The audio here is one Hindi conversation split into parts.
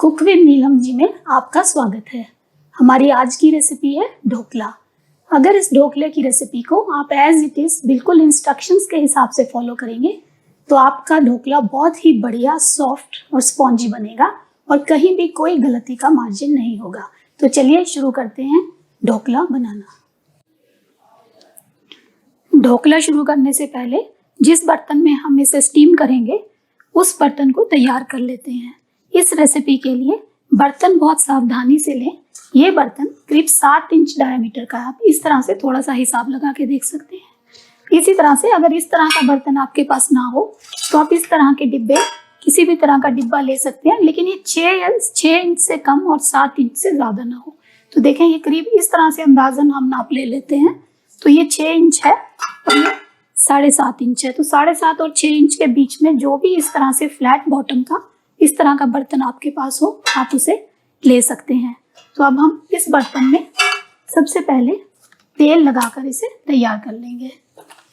कुक विद नीलम जी में आपका स्वागत है। हमारी आज की रेसिपी है ढोकला। अगर इस ढोकले की रेसिपी को आप एज इट इज़ बिल्कुल इंस्ट्रक्शंस के हिसाब से फॉलो करेंगे तो आपका ढोकला बहुत ही बढ़िया, सॉफ्ट और स्पॉन्जी बनेगा और कहीं भी कोई गलती का मार्जिन नहीं होगा। तो चलिए शुरू करते हैं ढोकला बनाना। ढोकला शुरू करने से पहले जिस बर्तन में हम इसे स्टीम करेंगे उस बर्तन को तैयार कर लेते हैं। इस रेसिपी के लिए बर्तन बहुत सावधानी से लें। ये बर्तन करीब 7 इंच डायमीटर का है। आप इस तरह से थोड़ा सा हिसाब लगा के देख सकते हैं। इसी तरह से अगर इस तरह का बर्तन आपके पास ना हो तो आप इस तरह के डिब्बे, किसी भी तरह का डिब्बा ले सकते हैं, लेकिन ये 6 इंच से कम और 7 इंच से ज़्यादा ना हो। तो देखें, ये करीब इस तरह से अंदाजन हम नाप ले लेते हैं। तो ये 6 इंच है और ये 7.5 इंच है। तो 7.5 और 6 इंच के बीच में जो भी इस तरह से फ्लैट बॉटम का इस तरह का बर्तन आपके पास हो, आप उसे ले सकते हैं। तो अब हम इस बर्तन में सबसे पहले तेल लगाकर इसे तैयार कर लेंगे।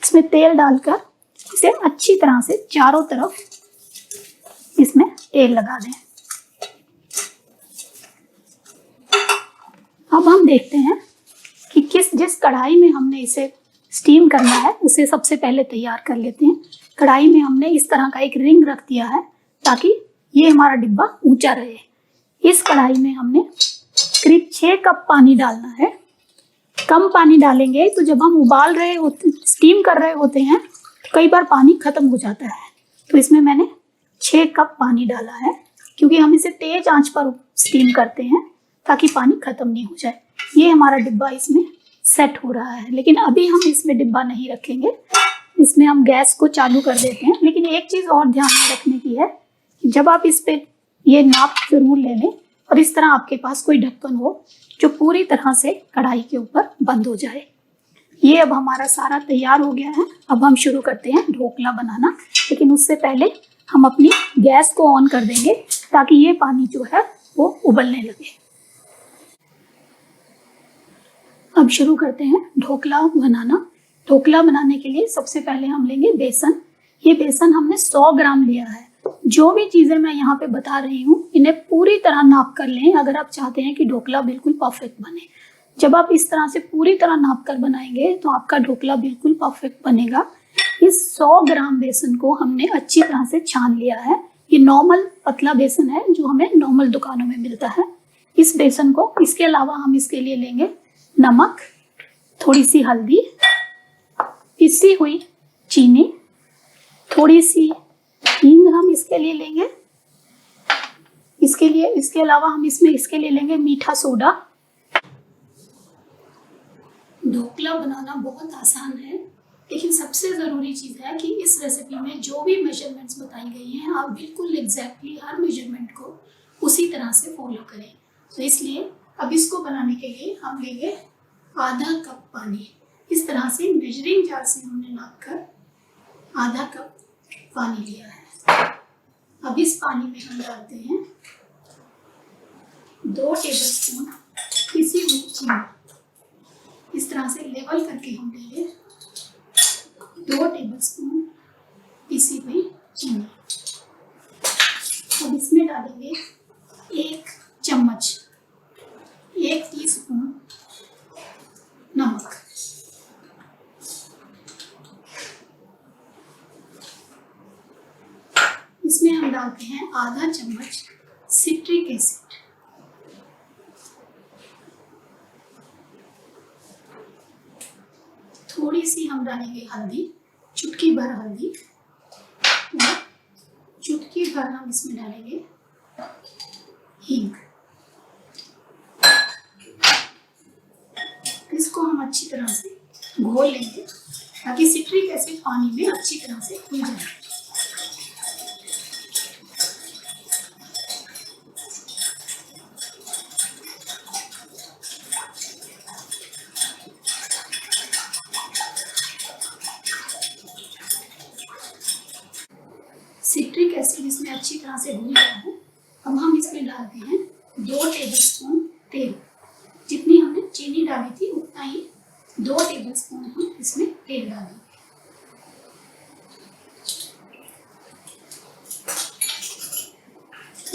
इसमें तेल डालकर इसे अच्छी तरह से चारों तरफ इसमें तेल लगा दें। अब हम देखते हैं कि जिस कढ़ाई में हमने इसे स्टीम करना है उसे सबसे पहले तैयार कर लेते हैं। कढ़ाई में हमने इस तरह का एक रिंग रख दिया है ताकि ये हमारा डिब्बा ऊंचा रहे। इस कढ़ाई में हमने करीब 6 कप पानी डालना है। कम पानी डालेंगे तो जब हम उबाल रहे होते, स्टीम कर रहे होते हैं, तो कई बार पानी खत्म हो जाता है। तो इसमें मैंने 6 कप पानी डाला है क्योंकि हम इसे तेज आंच पर स्टीम करते हैं ताकि पानी खत्म नहीं हो जाए। ये हमारा डिब्बा इसमें सेट हो रहा है, लेकिन अभी हम इसमें डिब्बा नहीं रखेंगे। इसमें हम गैस को चालू कर देते हैं। लेकिन एक चीज़ और ध्यान में रखने की है, जब आप इस पे ये नाप जरूर ले लें और इस तरह आपके पास कोई ढक्कन हो जो पूरी तरह से कढ़ाई के ऊपर बंद हो जाए। ये अब हमारा सारा तैयार हो गया है। अब हम शुरू करते हैं ढोकला बनाना, लेकिन उससे पहले हम अपनी गैस को ऑन कर देंगे ताकि ये पानी जो है वो उबलने लगे। अब शुरू करते हैं ढोकला बनाना। ढोकला बनाने के लिए सबसे पहले हम लेंगे बेसन। ये बेसन हमने 100 ग्राम लिया है। जो भी चीज़ें मैं यहाँ पे बता रही हूँ इन्हें पूरी तरह नाप कर लें अगर आप चाहते हैं कि ढोकला बिल्कुल परफेक्ट बने। जब आप इस तरह से पूरी तरह नाप कर बनाएंगे तो आपका ढोकला बिल्कुल परफेक्ट बनेगा। इस 100 ग्राम बेसन को हमने अच्छी तरह से छान लिया है। ये नॉर्मल पतला बेसन है जो हमें नॉर्मल दुकानों में मिलता है। इस बेसन को, इसके अलावा हम इसके लिए लेंगे नमक, थोड़ी सी हल्दी, पिसी हुई चीनी, थोड़ी सी हींग हम इसके लिए लेंगे। इसके अलावा हम इसके लिए लेंगे मीठा सोडा। ढोकला बनाना बहुत आसान है, लेकिन सबसे ज़रूरी चीज़ है कि इस रेसिपी में जो भी मेजरमेंट्स बताई गई हैं आप बिल्कुल एग्जैक्टली हर मेजरमेंट को उसी तरह से फॉलो करें। तो इसलिए अब इसको बनाने के लिए हम लेंगे आधा कप पानी। इस तरह से मेजरिंग जार से हमने नाप कर आधा कप पानी लिया है। अब इस पानी में हम डालते हैं 2 टेबलस्पून पिसी हुई चीनी। इस तरह से लेवल करके हम लेंगे 2 टेबलस्पून पिसी हुई चीनी। अब इसमें डालेंगे 1 चम्मच, 1 टीस्पून नमक। इसमें हम डालते हैं आधा चम्मच सिट्रिक एसिड। थोड़ी सी हम डालेंगे हल्दी, चुटकी भर हल्दी, और चुटकी भर हम इसमें डालेंगे हींग। इसको हम अच्छी तरह से घोल लेंगे ताकि सिट्रिक एसिड पानी में अच्छी तरह से घुल जाए। सिट्रिक एसिड इसमें अच्छी तरह से घुल गया है। अब हम इसमें डालते हैं 2 टेबलस्पून तेल। जितनी हमने चीनी डाली थी उतना ही 2 टेबलस्पून हम इसमें तेल डालेंगे।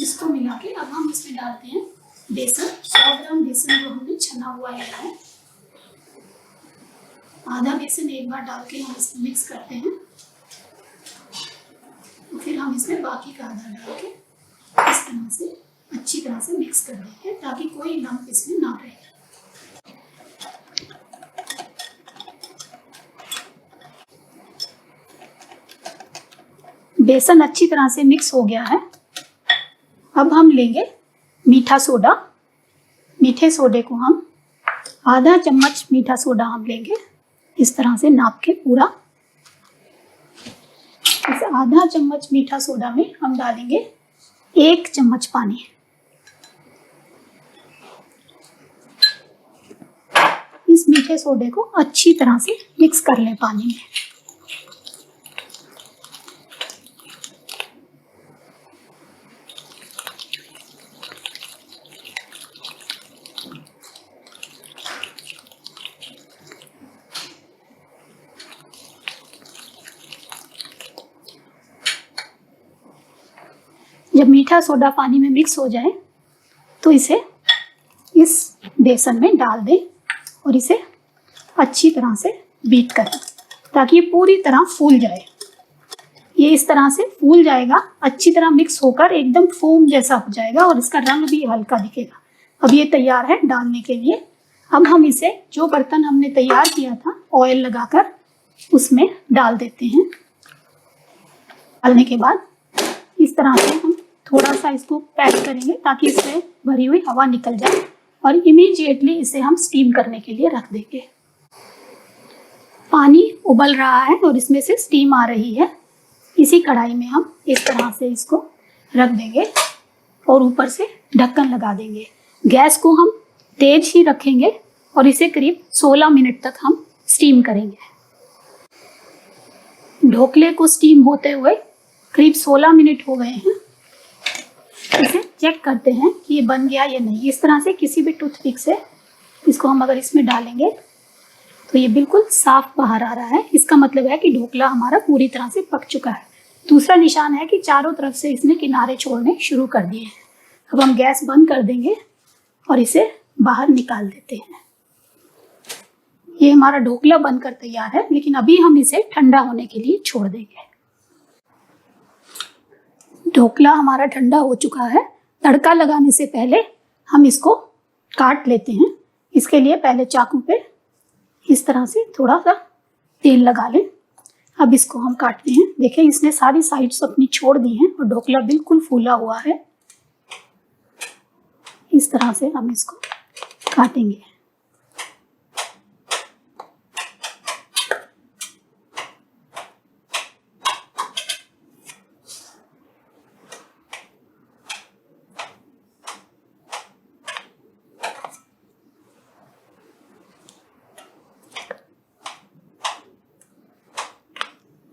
इसको मिला मिला के अब हम इसमें डालते हैं बेसन। 100 ग्राम बेसन जो हमने छना हुआ लिया है, आधा बेसन एक बार डाल के हम इसमें मिक्स करते हैं। फिर हम इसमें बाकी का आधा डाल के इस तरह से अच्छी तरह से मिक्स कर देंगे ताकि कोई लम्प इसमें ना रहे। बेसन अच्छी तरह से मिक्स हो गया है। अब हम लेंगे मीठा सोडा। मीठे सोडे को हम आधा चम्मच मीठा सोडा हम लेंगे, इस तरह से नाप के पूरा। इस आधा चम्मच मीठा सोडा में हम डालेंगे 1 चम्मच पानी। इस मीठे सोडे को अच्छी तरह से मिक्स कर लें पानी में। जब मीठा सोडा पानी में मिक्स हो जाए तो इसे इस बेसन में डाल दें और इसे अच्छी तरह से बीट करें ताकि ये पूरी तरह फूल जाए। ये इस तरह से फूल जाएगा, अच्छी तरह मिक्स होकर एकदम फोम जैसा हो जाएगा और इसका रंग भी हल्का दिखेगा। अब ये तैयार है डालने के लिए। अब हम इसे जो बर्तन हमने तैयार किया था ऑयल लगाकर उसमें डाल देते हैं। डालने के बाद इस तरह से हम थोड़ा सा इसको पैक करेंगे ताकि इससे भरी हुई हवा निकल जाए और इमीडिएटली इसे हम स्टीम करने के लिए रख देंगे। पानी उबल रहा है और इसमें से स्टीम आ रही है। इसी कढ़ाई में हम इस तरह से इसको रख देंगे और ऊपर से ढक्कन लगा देंगे। गैस को हम तेज ही रखेंगे और इसे करीब 16 मिनट तक हम स्टीम करेंगे। ढोकले को स्टीम होते हुए करीब 16 मिनट हो गए हैं। इसे चेक करते हैं कि ये बन गया या नहीं। इस तरह से किसी भी टूथपिक से इसको हम अगर इसमें डालेंगे तो ये बिल्कुल साफ बाहर आ रहा है। इसका मतलब है कि ढोकला हमारा पूरी तरह से पक चुका है। दूसरा निशान है कि चारों तरफ से इसने किनारे छोड़ने शुरू कर दिए हैं। अब हम गैस बंद कर देंगे और इसे बाहर निकाल देते हैं। ये हमारा ढोकला बनकर तैयार है, लेकिन अभी हम इसे ठंडा होने के लिए छोड़ देंगे। ढोकला हमारा ठंडा हो चुका है। तड़का लगाने से पहले हम इसको काट लेते हैं। इसके लिए पहले चाकू पे इस तरह से थोड़ा सा तेल लगा लें। अब इसको हम काटते हैं। देखिए इसने सारी साइड्स अपनी छोड़ दी हैं और ढोकला बिल्कुल फूला हुआ है। इस तरह से हम इसको काटेंगे।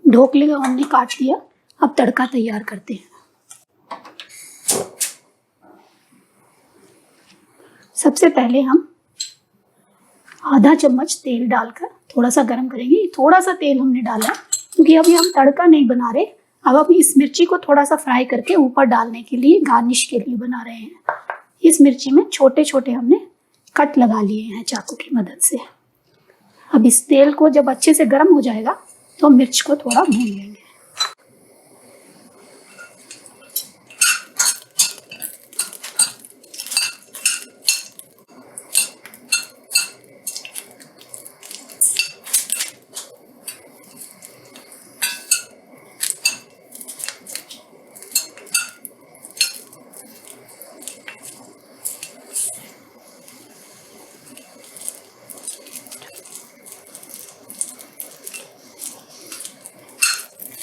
ढोकले को हमने काट दिया। अब तड़का तैयार करते हैं। सबसे पहले हम आधा चम्मच तेल डालकर थोड़ा सा गर्म करेंगे। थोड़ा सा तेल हमने डाला क्योंकि अभी हम तड़का नहीं बना रहे। अब इस मिर्ची को थोड़ा सा फ्राई करके ऊपर डालने के लिए, गार्निश के लिए बना रहे हैं। इस मिर्ची में छोटे छोटे हमने कट लगा लिए हैं चाकू की मदद से। अब इस तेल को जब अच्छे से गर्म हो जाएगा तो मिर्च को थोड़ा भून लेंगे।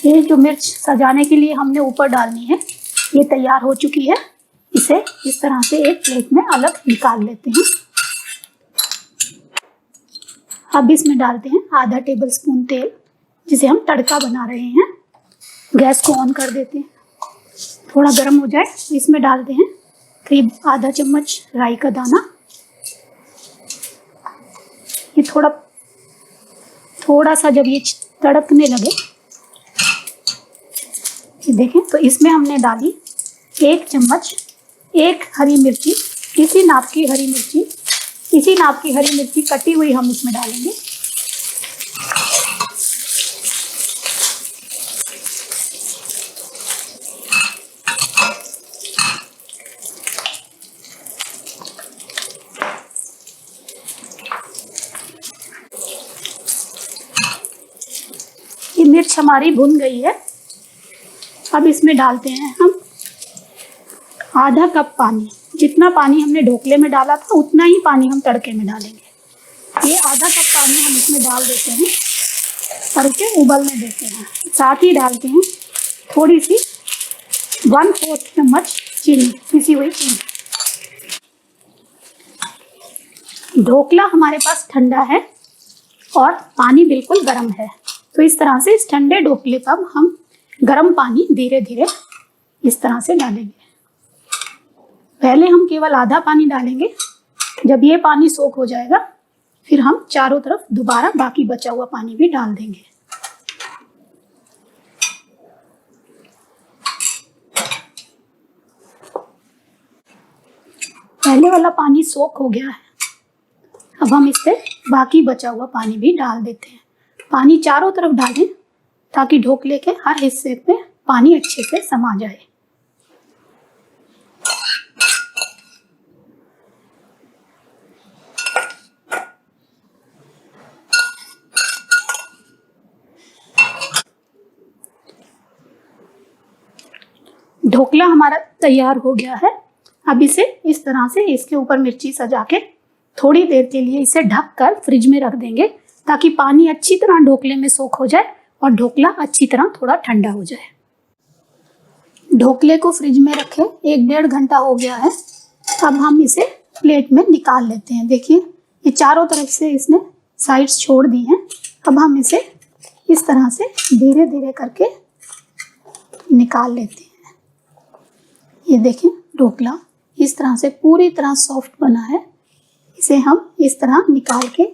ये जो मिर्च सजाने के लिए हमने ऊपर डालनी है ये तैयार हो चुकी है। इसे इस तरह से एक प्लेट में अलग निकाल लेते हैं। अब इसमें डालते हैं आधा टेबल स्पून तेल जिसे हम तड़का बना रहे हैं। गैस को ऑन कर देते हैं। थोड़ा गर्म हो जाए तो इसमें डालते हैं करीब आधा चम्मच राई का दाना। ये थोड़ा सा जब ये तड़कने लगे देखें तो इसमें हमने डाली 1 चम्मच एक हरी मिर्ची, इसी नाप की हरी मिर्ची कटी हुई हम इसमें डालेंगे। ये मिर्च हमारी भुन गई है। अब इसमें डालते हैं हम आधा कप पानी। जितना पानी हमने ढोकले में डाला था उतना ही पानी हम तड़के में डालेंगे। ये आधा कप पानी हम इसमें डाल देते हैं और इसे उबलने देते हैं। साथ ही डालते हैं थोड़ी सी 1/4 चम्मच चीनी, पिसी हुई चीनी। ढोकला हमारे पास ठंडा है और पानी बिल्कुल गर्म है, तो इस तरह से इस ठंडे ढोकले पर हम गर्म पानी धीरे धीरे इस तरह से डालेंगे। पहले हम केवल आधा पानी डालेंगे। जब ये पानी सोख हो जाएगा फिर हम चारों तरफ दोबारा बाकी बचा हुआ पानी भी डाल देंगे। पहले वाला पानी सोख हो गया है। अब हम इस पे बाकी बचा हुआ पानी भी डाल देते हैं। पानी चारों तरफ डालें ताकि ढोकले के हर हिस्से पे पानी अच्छे से समा जाए। ढोकला हमारा तैयार हो गया है। अब इसे इस तरह से इसके ऊपर मिर्ची सजा के थोड़ी देर के लिए इसे ढक कर फ्रिज में रख देंगे ताकि पानी अच्छी तरह ढोकले में सोख हो जाए और ढोकला अच्छी तरह थोड़ा ठंडा हो जाए। ढोकले को फ्रिज में रखे 1-1.5 घंटा हो गया है। अब हम इसे प्लेट में निकाल लेते हैं। देखिए ये चारों तरफ से इसने साइड्स छोड़ दी हैं। अब हम इसे इस तरह से धीरे धीरे करके निकाल लेते हैं। ये देखें ढोकला इस तरह से पूरी तरह सॉफ्ट बना है। इसे हम इस तरह निकाल के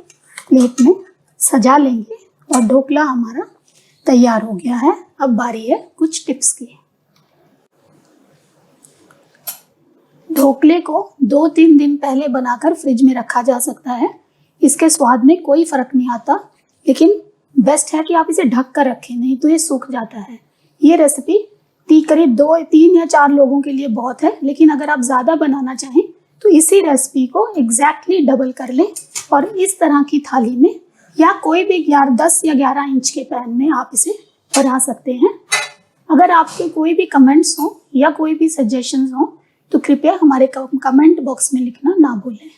प्लेट में सजा लेंगे और ढोकला हमारा तैयार हो गया है। अब बारी है कुछ टिप्स की। ढोकले को 2-3 दिन पहले बनाकर फ्रिज में रखा जा सकता है। इसके स्वाद में कोई फर्क नहीं आता, लेकिन बेस्ट है कि आप इसे ढक कर रखें, नहीं तो ये सूख जाता है। ये रेसिपी करीब 2-3 या 4 लोगों के लिए बहुत है, लेकिन अगर आप ज़्यादा बनाना चाहें तो इसी रेसिपी को एग्जैक्टली डबल कर लें और इस तरह की थाली में या कोई भी 10 या 11 इंच के पैन में आप इसे बना सकते हैं। अगर आपके कोई भी कमेंट्स हों या कोई भी सजेशंस हों तो कृपया हमारे कमेंट बॉक्स में लिखना ना भूलें।